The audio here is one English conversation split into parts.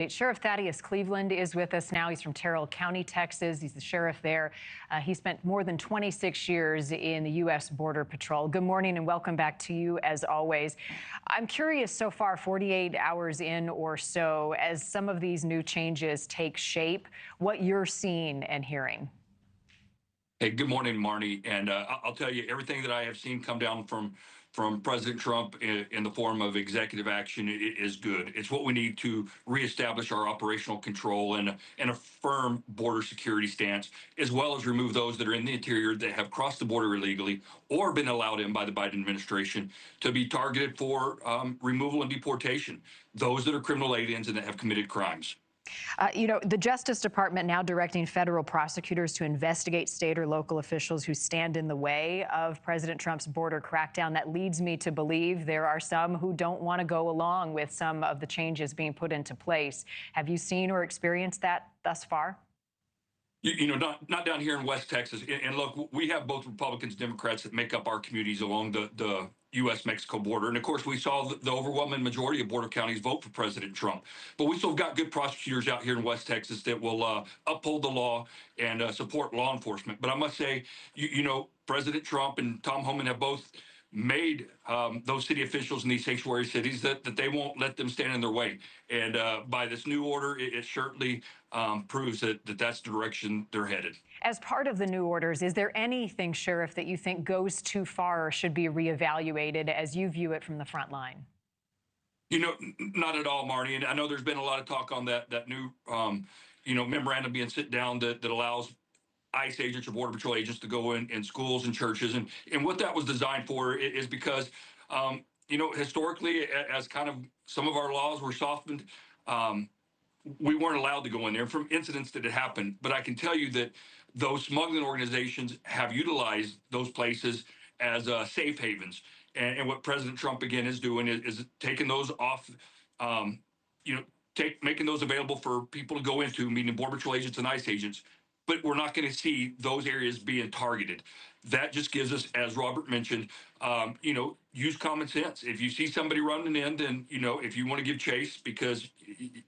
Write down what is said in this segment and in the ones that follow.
Sheriff Thaddeus Cleveland is with us now. He's from Terrell County, Texas. He's the sheriff there. He spent more than 26 years in the U.S. Border Patrol. Good morning and welcome back to you as always. I'm curious so far, 48 hours in or so, as some of these new changes take shape, what you're seeing and hearing. Hey, good morning, Marni. And I'll tell you, everything that I have seen come down from President Trump in the form of executive action is good. It's what we need to reestablish our operational control and a firm border security stance, as well as remove those that are in the interior that have crossed the border illegally or been allowed in by the Biden administration to be targeted for removal and deportation, those that are criminal aliens and that have committed crimes. The Justice Department now directing federal prosecutors to investigate state or local officials who stand in the way of President Trump's border crackdown. That leads me to believe there are some who don't want to go along with some of the changes being put into place. Have you seen or experienced that thus far? Not down here in West Texas. And look, we have both Republicans and Democrats that make up our communities along the U.S.-Mexico border. And of course, we saw the overwhelming majority of border counties vote for President Trump. But we still got good prosecutors out here in West Texas that will uphold the law and support law enforcement. But I must say, President Trump and Tom Homan have both made those city officials in these sanctuary cities that they won't let them stand in their way. And by this new order, it certainly proves that that's the direction they're headed. As part of the new orders, is there anything, Sheriff, that you think goes too far or should be reevaluated as you view it from the front line? Not at all, Marni. And I know there's been a lot of talk on that new, memorandum being sent down that allows ICE agents or Border Patrol agents to go in schools and churches. And what that was designed for is because, historically, as kind of some of our laws were softened, we weren't allowed to go in there from incidents that had happened. But I can tell you that those smuggling organizations have utilized those places as safe havens. And what President Trump, again, is doing is taking those off, making those available for people to go into, meaning Border Patrol agents and ICE agents. But we're not going to see those areas being targeted. That just gives us, as Robert mentioned, use common sense. If you see somebody running in, then, if you want to give chase because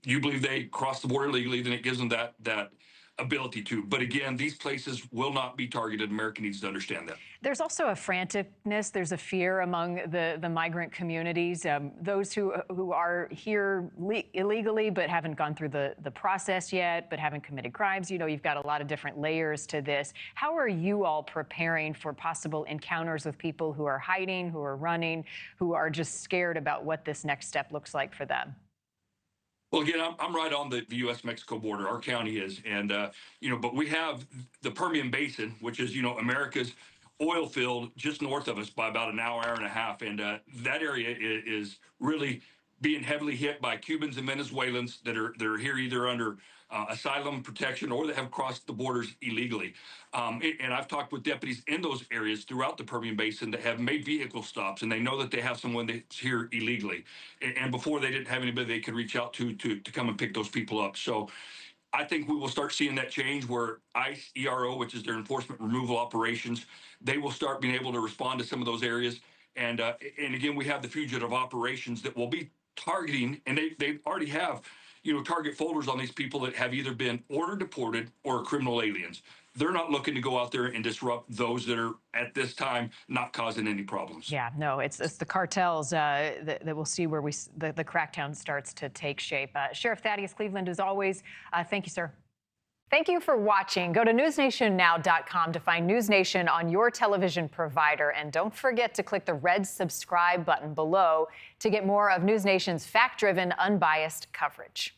you believe they crossed the border illegally, then it gives them that ability to. But again, these places will not be targeted. America needs to understand that. There's also a franticness. There's a fear among the migrant communities, those who are here illegally but haven't gone through the process yet, but haven't committed crimes. You've got a lot of different layers to this. How are you all preparing for possible encounters with people who are hiding, who are running, who are just scared about what this next step looks like for them? Well, again, I'm right on the U.S.-Mexico border. Our county is. And, but we have the Permian Basin, which is, America's oil field just north of us by about an hour and a half. And that area is really being heavily hit by Cubans and Venezuelans that are here either under asylum protection or that have crossed the borders illegally. And I've talked with deputies in those areas throughout the Permian Basin that have made vehicle stops, and they know that they have someone that's here illegally. And before, they didn't have anybody they could reach out to come and pick those people up. So I think we will start seeing that change where ICE, ERO, which is their enforcement removal operations, they will start being able to respond to some of those areas. And again, we have the fugitive operations that will be targeting, and they already have, target folders on these people that have either been ordered deported or are criminal aliens. They're not looking to go out there and disrupt those that are at this time not causing any problems. Yeah, no, it's the cartels that we'll see where the crackdown starts to take shape. Sheriff Thaddeus Cleveland, as always, thank you, sir. Thank you for watching. Go to NewsNationNow.com to find NewsNation on your television provider. And don't forget to click the red subscribe button below to get more of NewsNation's fact-driven, unbiased coverage.